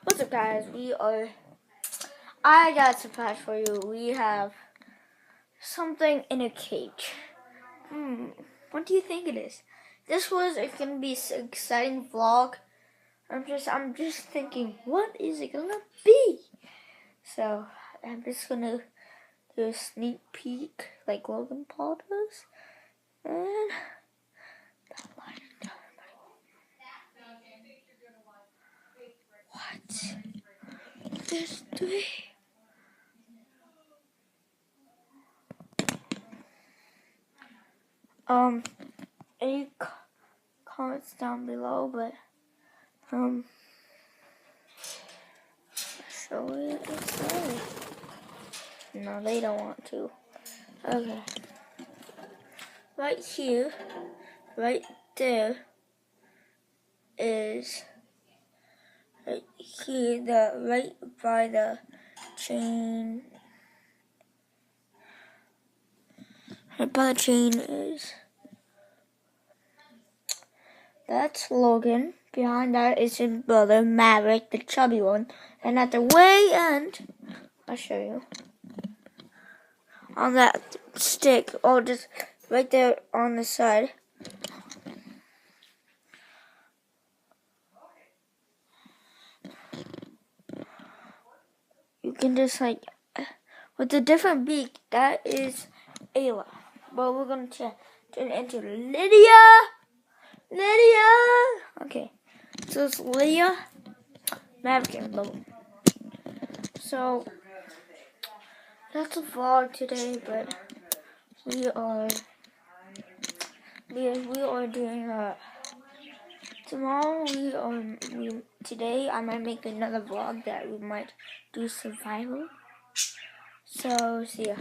What's up, guys? I got a surprise for you. We have something in a cage. What do you think it is? This was gonna be an exciting vlog. I'm just thinking, what is it gonna be? So I'm just gonna do a sneak peek, like Logan Paul does, and what? There's three. Any comments down below, but show it. No, they don't want to. Okay. Right here, right there is right here, right by the chain. Right by the chain that's Logan. Behind that is his brother Maverick, the chubby one. And at the way end, I'll show you. On that stick, just right there on the side. You can just with a different beak, that is Ayla. But we're going to turn it into Lydia. Okay, so it's Lydia, Maverick, and Logan. So that's a vlog today, but we are doing tomorrow. Today I might make another vlog that we might do survival. So see ya.